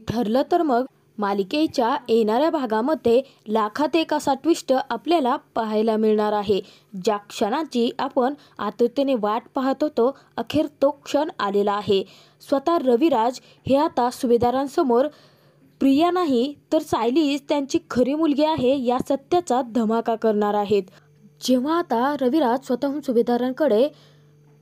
ठरलं तर मग मालिकेच्या येणाऱ्या भागामध्ये लाखात एक असा ट्विस्ट आपल्याला पाहायला मिळणार आहे, ज्या क्षणाची आपण आतुरतेने वाट पाहत होतो. अखेर तो क्षण आलेला आहे. स्वतः रविराज हे आता सुभेदारांसमोर प्रिया नाही तर सायलीच त्यांची खरी मुलगी आहे या सत्याचा धमाका करणार आहेत. जेव्हा आता रविराज स्वतःहून सुभेदारांकडे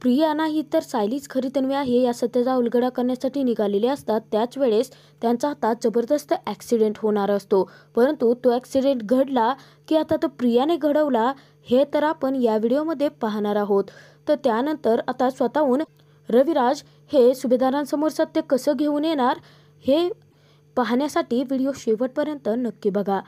प्रिया नाही तर सायलीच खरी तन्वी आहे या सत्याचा उलगडा करण्यासाठी निघालेले असतात, त्याच वेळेस त्यांचा आता जबरदस्त ॲक्सिडेंट होणार असतो. परंतु तो ॲक्सिडेंट घडला की आता तो प्रियाने घडवला हे तर आपण या व्हिडिओमध्ये पाहणार आहोत. तर त्यानंतर आता स्वतःहून रविराज हे सुभेदारांसमोर सत्य कसं घेऊन येणार हे पाहण्यासाठी व्हिडिओ शेवटपर्यंत नक्की बघा.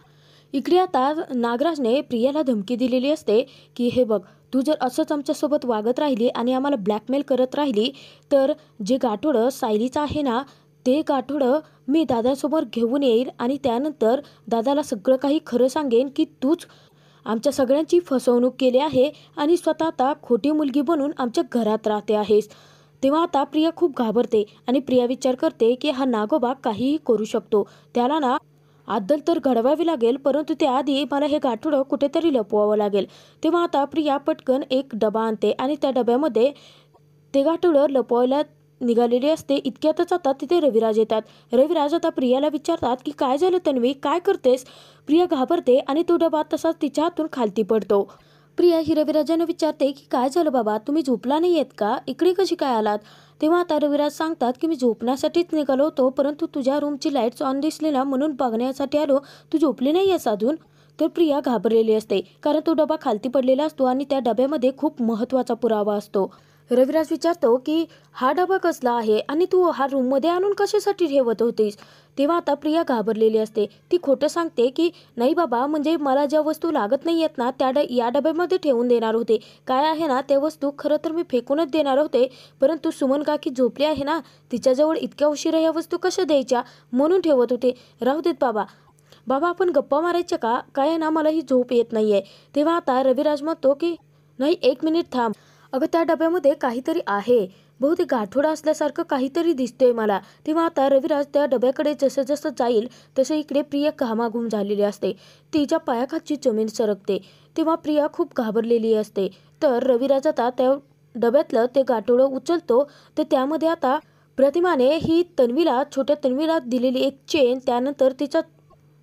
इकडे आता नागराजने प्रियाला धमकी दिलेली असते की हे बघ, तू जर असंच आमच्यासोबत वागत राहिली आणि आम्हाला ब्लॅकमेल करत राहिली तर जे गाठोडं सायलीचं आहे ना, ते गाठोडं मी दादासमोर घेऊन येईल आणि त्यानंतर दादाला सगळं काही खरं सांगेन की तूच आमच्या सगळ्यांची फसवणूक केली आहे आणि स्वतः आता खोटी मुलगी बनून आमच्या घरात राहते आहेस. तेव्हा आता प्रिया खूप घाबरते आणि प्रिया विचार करते की हा नागोबा काहीही करू शकतो, त्याला ना अद्दल तर घडवावी लागेल, परंतु त्याआधी मला हे गाठोडं कुठेतरी लपवावं लागेल. तेव्हा आता प्रिया पटकन एक डबा आणते आणि त्या डब्यामध्ये ते गाठोडं लपवायला निघालेले असते. इतक्यातच आता तिथे रविराज येतात. रविराज आता प्रियाला विचारतात की काय झालं तन्वी, काय करतेस? प्रिया घाबरते आणि तो डबा तसाच तिच्या हातून खालती पडतो. प्रिया ही रविराजांना विचारते की काय झालं बाबा, तुम्ही झोपला नाही आहेत का, इकडे कशी काय आलात? तेव्हा आता रविराज सांगतात की मी झोपण्यासाठीच निघालो होतो, परंतु तुझ्या रूमची लाईट्स ऑन दिसली ना म्हणून बघण्यासाठी आलो, तू झोपली नाही आहेस अजून? तर प्रिया घाबरलेली असते कारण तो डबा खालती पडलेला असतो आणि त्या डब्यामध्ये खूप महत्त्वाचा पुरावा असतो. रविराज विचारतो की हा डबा कसला आहे आणि तू हा रूममध्ये आणून कशासाठी ठेवत होतीस? तेव्हा आता प्रिया घाबरलेली असते. ती खोटं सांगते की नाही बाबा, म्हणजे मला ज्या वस्तू लागत नाही आहेत ना त्या या डब्यामध्ये ठेवून देणार होते. काय आहे ना त्या वस्तू खरं तर मी फेकूनच देणार होते, परंतु सुमन काकी झोपली आहे ना, तिच्याजवळ इतक्या उशिरा ह्या वस्तू कशा द्यायच्या म्हणून ठेवत होते. राहू देत बाबा. बाबा आपण गप्पा मारायच्या का? काय ना मला ही झोप येत नाही आहे. तेव्हा आता रविराज म्हणतो की नाही, एक मिनिट थांब. अगं त्या डब्यामध्ये काहीतरी आहे, बहुतेक गाठोडा असल्यासारखं काहीतरी दिसतोय मला. तेव्हा आता रविराज त्या डब्याकडे जसं जसं जाईल तसं इकडे प्रिया घामाघूम झालेली असते. तिच्या पायाखालची जमीन सरकते. तेव्हा प्रिया खूप घाबरलेली असते. तर रविराज आता त्या डब्यातलं ते गाठोडं उचलतो. तर त्यामध्ये आता प्रतिमाने ही छोट्या तन्वीला दिलेली एक चेन, त्यानंतर तिचा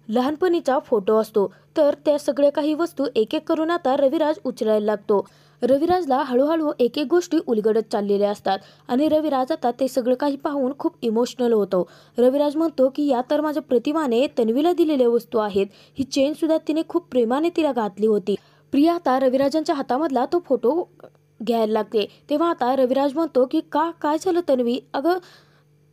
लहानपणीचा फोटो असतो. तर त्या सगळ्या काही वस्तू एक एक करून आता रविराज उचलायला लागतो. रविराजला हळूहळू एक एक गोष्टी उलगडत चाललेल्या असतात आणि रविराज आता ते सगळं काही पाहून खूप इमोशनल होतो. रविराज म्हणतो की या तर माझ्या प्रतिमाने तन्वीला दिलेल्या वस्तू आहेत, ही चेन सुद्धा तिने खूप प्रेमाने तिला घातली होती. प्रिया आता रविराजांच्या हातामधला तो फोटो घ्यायला लागते. तेव्हा आता रविराज म्हणतो की काय झालं तन्वी, अगं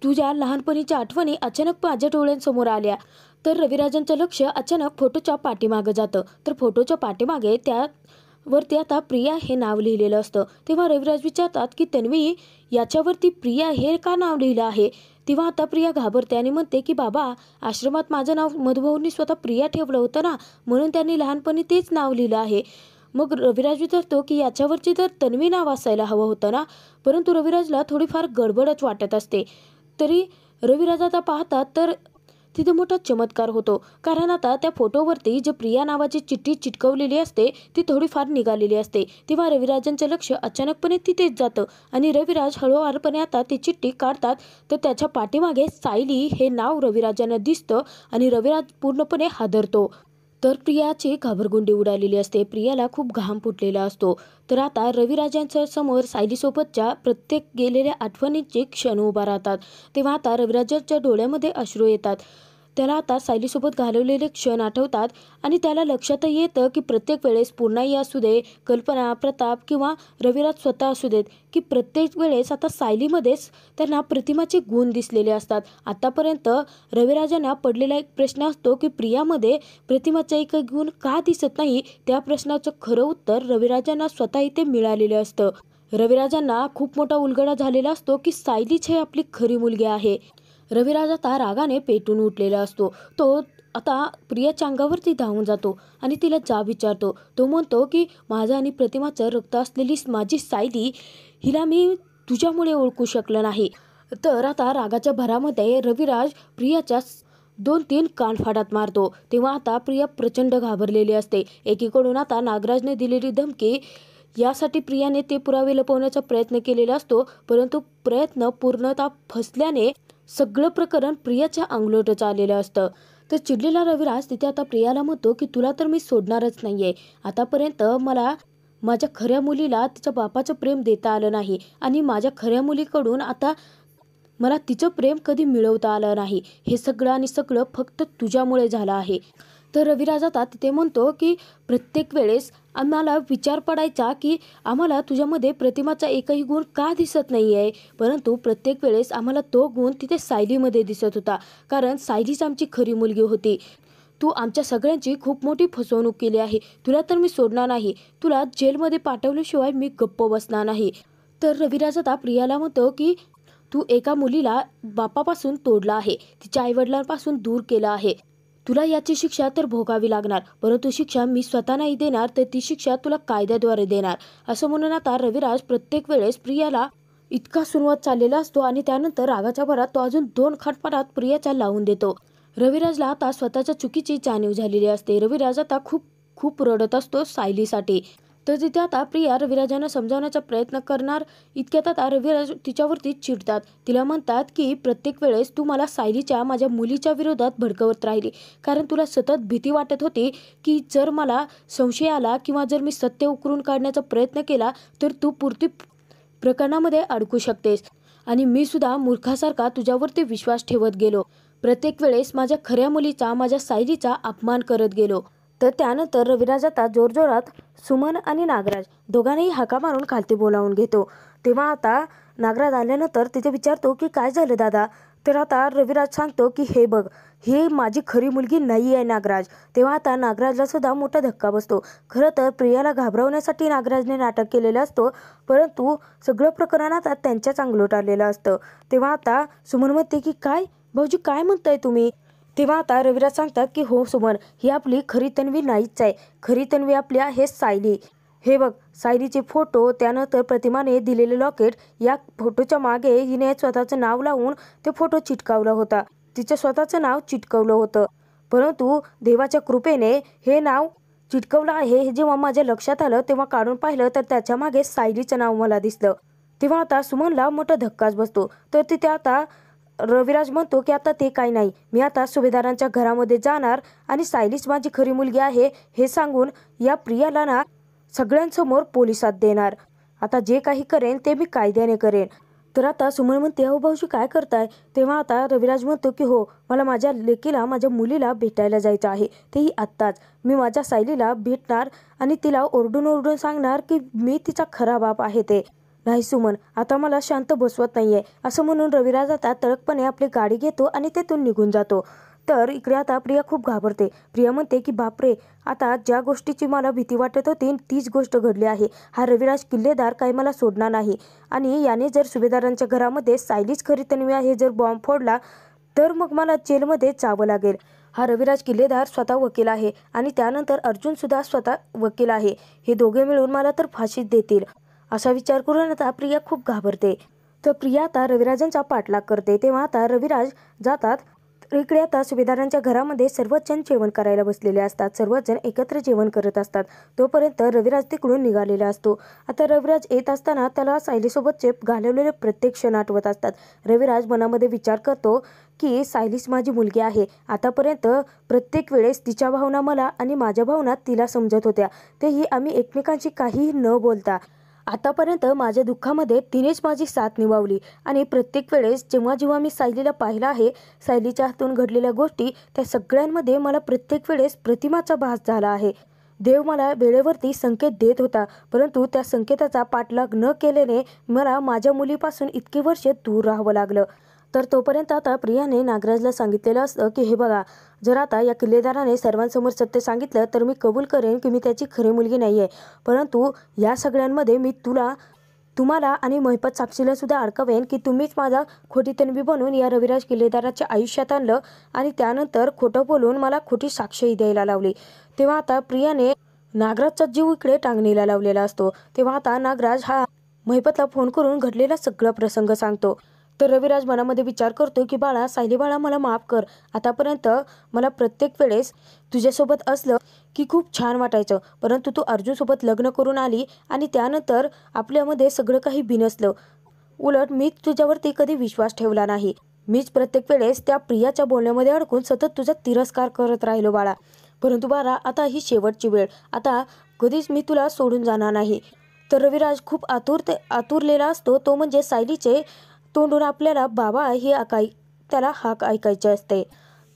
तुझ्या लहानपणीच्या आठवणी अचानक माझ्या डोळ्यांसमोर आल्या. तर रविराजांचं लक्ष अचानक फोटोच्या पाठीमागं जातं. तर फोटोच्या पाठीमागे त्यावरती आता प्रिया हे नाव लिहिलेलं असतं. तेव्हा रविराज विचारतात की तन्वी, याच्यावरती प्रिया हे का नाव लिहिलं आहे? तेव्हा आता प्रिया घाबरते आणि म्हणते की बाबा, आश्रमात माझं नाव मधुभाऊंनी स्वतः प्रिया ठेवलं होतं ना, म्हणून त्यांनी लहानपणी तेच नाव लिहिलं आहे. मग रविराज विचारतो की याच्यावरची तर तन्वी नाव असायला हवं होतं ना, परंतु रविराजला थोडीफार गडबडच वाटत असते. तरी रविराज आता पाहतात तर तिथे मोठा चमत्कार होतो, कारण आता त्या फोटोवरती जे प्रिया नावाची चिठ्ठी चिटकवलेली असते ती थोडीफार निघालेली असते. तेव्हा रविराजांचं लक्ष अचानकपणे तिथेच जातं आणि रविराज हळूवारपणे आता ती चिठ्ठी काढतात. तर त्याच्या पाठीमागे सायली हे नाव रविराजांना दिसतं आणि रविराज पूर्णपणे हादरतो. तर प्रियाची घाबरगुंडी उडालेली असते. प्रियाला खूप घाम फुटलेला असतो. तर आता रविराजांच्या समोर सायलीसोबतच्या प्रत्येक गेलेल्या आठवणींचे क्षण उभा राहतात. तेव्हा आता रविराजांच्या डोळ्यामध्ये अश्रू येतात. त्याला आता सायलीसोबत घालवलेले क्षण आठवतात आणि त्याला लक्षातही येतं की प्रत्येक वेळेस पूर्णाई असू दे, कल्पना, प्रताप किंवा रविराज स्वतः असू देत, की प्रत्येक वेळेस आता सायलीमध्येच त्यांना प्रतिमाचे गुण दिसलेले असतात. आतापर्यंत रविराजांना पडलेला एक प्रश्न असतो की प्रियामध्ये प्रतिमाचा एक गुण का दिसत नाही? त्या प्रश्नाचं खरं उत्तर रविराजांना स्वतः इथे मिळालेलं असतं. रविराजांना खूप मोठा उलगडा झालेला असतो की सायलीच हे आपली खरी मुलगी आहे. रविराज आता रागाने पेटून उठलेला असतो. तो आता प्रियाच्या अंगावरती धावून जातो आणि तिला जाब विचारतो. तो म्हणतो की माझं आणि प्रतिमाचं रक्त असलेली माझी सायली, हिला मी तुझ्यामुळे ओळखू शकलं नाही. तर आता रागाच्या भरामध्ये रविराज प्रियाच्या 2-3 कानफाडात मारतो। तेव्हा आता प्रिया प्रचंड घाबरलेली असते। एकीकडून आता नागराजने दिलेली धमकी यासाठी प्रियाने ते पुरावे लपवण्याचा प्रयत्न केलेला असतो, परंतु प्रयत्न पूर्णतः फसल्याने सगळं प्रकरण प्रियाच्या अंगलटच आलेलं असतं। तर चिडलेला रविराज तिथे आता प्रियाला म्हणतो की तुला तर मी सोडणारच नाहीये। आतापर्यंत मला माझ्या खऱ्या मुलीला तिच्या बापाचं प्रेम देता आलं नाही आणि माझ्या खऱ्या मुलीकडून आता मला तिचं प्रेम कधी मिळवता आलं नाही। हे सगळं आणि सगळं फक्त तुझ्यामुळे झालं आहे। तर रविराज आता तिथे म्हणतो की प्रत्येक वेळेस आम्हाला विचार पडायचा की आम्हाला तुझ्यामध्ये प्रतिमाचा एकही गुण का दिसत नाही आहे, परंतु प्रत्येक वेळेस आम्हाला तो गुण तिथे सायलीमध्ये दिसत होता, कारण सायलीच आमची खरी मुलगी होती। तू आमच्या सगळ्यांची खूप मोठी फसवणूक केली आहे। तुला तर मी सोडणार नाही। तुला जेलमध्ये पाठवल्याशिवाय मी गप्प बसणार नाही। तर रविराज आता प्रियाला म्हणतो की तू एका मुलीला बापापासून तोडला आहे, तिच्या आईवडिलांपासून दूर केलं आहे। तुला याची शिक्षा तर भोगावी लागणार, परंतु शिक्षा मी स्वतः नाही देणार, तर ती शिक्षा तुला कायद्याद्वारे देणार। असं म्हणून आता रविराज प्रत्येक वेळेस प्रियाला इतका सुरुवात चाललेला असतो आणि त्यानंतर रागाच्या भरात तो अजून 2 खाटपाडात प्रियाच्या लावून देतो। रविराजला आता स्वतःच्या चुकीची जाणीव झालेली असते। रविराज आता खूप खूप रडत असतो सायलीसाठी। तर तिथे आता प्रिया रविराजांना समजावण्याचा प्रयत्न करणार इतक्यात आता रविराज तिच्यावरती चिडतात। तिला म्हणतात की प्रत्येक वेळेस तू मला सायलीच्या माझ्या मुलीच्या विरोधात भडकवत राहिली, कारण तुला सतत भीती वाटत होती की जर मला संशय आला किंवा जर मी सत्य उकरून काढण्याचा प्रयत्न केला तर तू पुरती प्रकरणामध्ये अडकू शकतेस, आणि मी सुद्धा मूर्खासारखा तुझ्यावरती विश्वास ठेवत गेलो। प्रत्येक वेळेस माझ्या खऱ्या मुलीचा, माझ्या सायलीचा अपमान करत गेलो। तर त्यानंतर रविराज आता जोरजोरात सुमन आणि नागराज दोघांनाही हाका मारून खालती बोलावून घेतो। तेव्हा आता नागराज आल्यानंतर तिथे विचारतो की काय झालं दादा? तर आता रविराज सांगतो की हे बघ, ही माझी खरी मुलगी नाही आहे नागराज। तेव्हा आता नागराजला सुद्धा मोठा धक्का बसतो। खरं तर प्रियाला घाबरवण्यासाठी नागराजने नाटक केलेलं असतो, परंतु सगळं प्रकरण आता त्यांच्याच अंगलट आलेलं असतं। तेव्हा आता सुमन म्हणते की काय भाऊजी, काय म्हणताय तुम्ही? तेव्हा आता रविराज सांगतात की हो सुमन, ही आपली खरी तन्वी नाहीच आहे। खरी तन्वी आपली आहे सायली। हे बघ, सायलीचे फोटो, त्यानंतर प्रतिमाने दिलेले लॉकेट, या फोटोच्या मागे हिने स्वतःचं नाव लावून ते फोटो चिटकावला होता। तिचं स्वतःचं नाव चिटकवलं होतं, परंतु देवाच्या कृपेने हे नाव चिटकवलं आहे हे जेव्हा माझ्या लक्षात आलं तेव्हा काढून पाहिलं तर त्याच्या मागे सायलीचं नाव मला दिसलं। तेव्हा आता सुमनला मोठा धक्काच बसतो। तर तिथे आता रविराज म्हणतो की आता ते काही नाही, मी आता सुभेदारांच्या घरामध्ये जाणार आणि सायलीच माझी खरी मुलगी आहे हे सांगून या प्रियाला ना सगळ्यांसमोर पोलिसात देणार। आता जे काही करेन ते मी कायद्याने करेन। तर आता सुमन म्हणते अहो भाऊजी काय करताय? तेव्हा आता रविराज म्हणतो की हो, मला माझ्या लेकीला, माझ्या मुलीला भेटायला जायचं आहे, तेही आत्ताच। मी माझ्या सायलीला भेटणार आणि तिला ओरडून ओरडून सांगणार की मी तिचा खरा बाप आहे ते। नाही सुमन, आता मला शांत बसवत नाहीये। असं म्हणून रविराज आता तडकपणे आपली गाडी घेतो आणि तेथून निघून जातो। तर इकडे आता प्रिया खूप घाबरते। प्रिया म्हणते की बापरे, आता ज्या गोष्टीची मला भीती वाटत होती तीच गोष्ट घडली आहे। हा रविराज किल्लेदार काही मला सोडणार नाही, आणि याने जर सुभेदारांच्या घरामध्ये सायलीच खरी तन्वी आहे जर बॉम्ब फोडला तर मग मला जेलमध्ये जावं लागेल। हा रविराज किल्लेदार स्वतः वकील आहे आणि त्यानंतर अर्जुन सुद्धा स्वतः वकील आहे। हे दोघे मिळून मला तर फाशीच देतील, असा विचार करून आता प्रिया खूप घाबरते। तर प्रिया आता रविराजांचा पाठलाग करते। तेव्हा आता रविराज जातात। तर इकडे आता सुभेदारांच्या घरामध्ये सर्वच जण जेवण करायला बसलेले असतात। सर्वच जण एकत्र जेवण करत असतात। तोपर्यंत रविराज तिकडून निघालेला असतो। आता रविराज येत असताना त्याला सायलीसोबतचे घालवलेले प्रत्येक क्षण आठवत असतात। रविराज मनामध्ये विचार करतो की सायलीच माझी मुलगी आहे। आतापर्यंत प्रत्येक वेळेस तिच्या भावना मला आणि माझ्या भावना तिला समजत होत्या, तेही आम्ही एकमेकांशी काहीही न बोलता। आतापर्यंत माझ्या दुःखामध्ये तिनेच माझी साथ निभावली, आणि प्रत्येक वेळेस जेव्हा जेव्हा मी सायलीला पाहिलं आहे, सायलीच्या हातून घडलेल्या गोष्टी त्या सगळ्यांमध्ये मला प्रत्येक वेळेस प्रतिमाचा भास झाला आहे। देव मला वेळेवरती संकेत देत होता, परंतु त्या संकेताचा पाठलाग न केल्याने मला माझ्या मुलीपासून इतकी वर्ष दूर राहावं लागलं। तर तोपर्यंत आता प्रियाने नागराजला सांगितलेलं असतं की हे बघा, जर आता या किल्लेदाराने सर्वांसमोर सत्य सांगितलं तर मी कबूल करेन की मी त्याची खरी मुलगी नाही आहे, परंतु या सगळ्यांमध्ये मी तुम्हाला आणि महिपत साक्षीला सुद्धा अडकवेन की तुम्हीच माझा खोटी तन्वी बनवून या रविराज किल्लेदाराच्या आयुष्यात आणलं आणि त्यानंतर खोटं बोलून मला खोटी साक्षीही द्यायला लावली। तेव्हा आता प्रियाने नागराजचा जीव इकडे टांगणीला लावलेला असतो। तेव्हा आता नागराज हा महिपतला फोन करून घडलेला सगळा प्रसंग सांगतो। तर रविराज मनामध्ये विचार करतो की बाळा, सायली बाळा, मला माफ कर. आतापर्यंत मला प्रत्येक वेळेस तुझ्यासोबत असलं की खूप छान वाटायचं, परंतु तू अर्जुनसोबत लग्न करून आली आणि त्यानंतर आपल्यामध्ये सगळं काही बिनसलं. उलट मी तुझ्यावरती कधी विश्वास ठेवला नाही. मीच प्रत्येक वेळेस त्या प्रियाच्या बोलण्यामध्ये अडकून सतत तुझा तिरस्कार करत राहिलो बाळा. परंतु बाळा, आता ही शेवटची वेळ. आता कधीच मी तुला सोडून जाणार नाही. तर रविराज खूप आतुरलेला असतो. तो म्हणजे सायलीचे तोंडून आपल्याला बाबा ही त्याला हाक ऐकायची असते.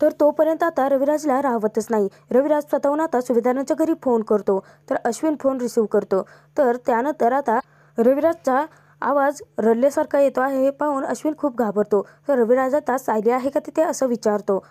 तर तोपर्यंत आता रविराजला राहवतच नाही. रविराज स्वतःहून आता सुभेदारांच्या घरी फोन करतो. तर अश्विन फोन रिसीव्ह करतो. तर त्यानंतर आता रविराजचा आवाज रडल्यासारखा येतो आहे हे पाहून अश्विन खूप घाबरतो. तर रविराज आता सायली आहे का तिथे असं विचारतो.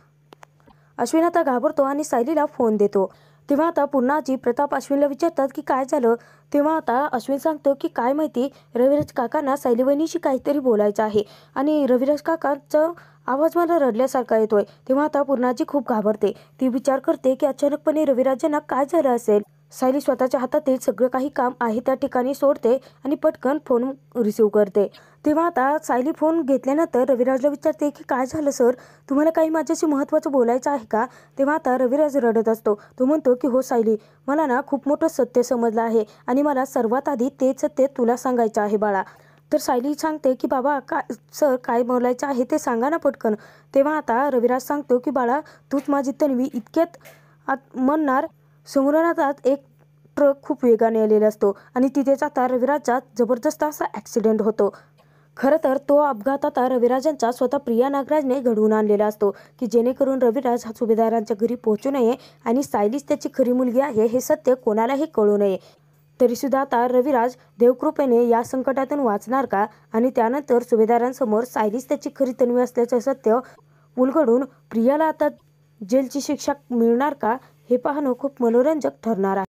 अश्विन आता घाबरतो आणि सायलीला फोन देतो. तेव्हा आता पुन्हा आजी प्रताप अश्विनला विचारतात की काय झालं. तेव्हा आता अश्विन सांगतो की काय माहिती, रविराज काकांना सायली वहिनीशी काहीतरी बोलायचं आहे आणि रविराज काकांचा आवाज मला रडल्यासारखा येतोय. तेव्हा आता पूर्णाजी खूप घाबरते. ती विचार करते की अचानकपणे रविराजांना काय झालं असेल. सायली स्वतःच्या हातातील सगळं काही काम आहे त्या ठिकाणी सोडते आणि पटकन फोन रिसीव्ह करते. तेव्हा आता सायली फोन घेतल्यानंतर रविराजला विचारते की काय झालं सर, तुम्हाला काही माझ्याशी महत्त्वाचं बोलायचं आहे का. तेव्हा आता रविराज रडत असतो. तो म्हणतो की हो सायली, मला ना खूप मोठं सत्य समजलं आहे आणि मला सर्वात आधी तेच सत्य तुला सांगायचं आहे बाळा. तर सायली सांगते की बाबा सर काय बोलायचं आहे ते सांगा ना पटकन. तेव्हा आता रविराज सांगतो की बाळा, तूच माझी तन्वी. इतक्यात म्हणणार समोरून आता एक ट्रक खूप वेगाने आलेला असतो आणि तिथेच आता रविराजचा जबरदस्त असा ॲक्सिडेंट होतो. खरं तर तो अपघात आता रविराजांचा स्वतः प्रिया नागराजने घडवून आणलेला असतो की जेणेकरून रविराज हा सुभेदारांच्या घरी पोहोचू नये आणि सायलीच त्याची खरी मुलगी आहे हे सत्य कोणालाही कळू नये. तरीसुद्धा आता रविराज देवकृपेने या संकटातून वाचणार का आणि त्यानंतर सुभेदारांसमोर सायलीच त्याची खरी तन्वी असल्याचं सत्य उलगडून प्रियाला आता जेलची शिक्षा मिळणार का हे पाहणं खूप मनोरंजक ठरणार आहे.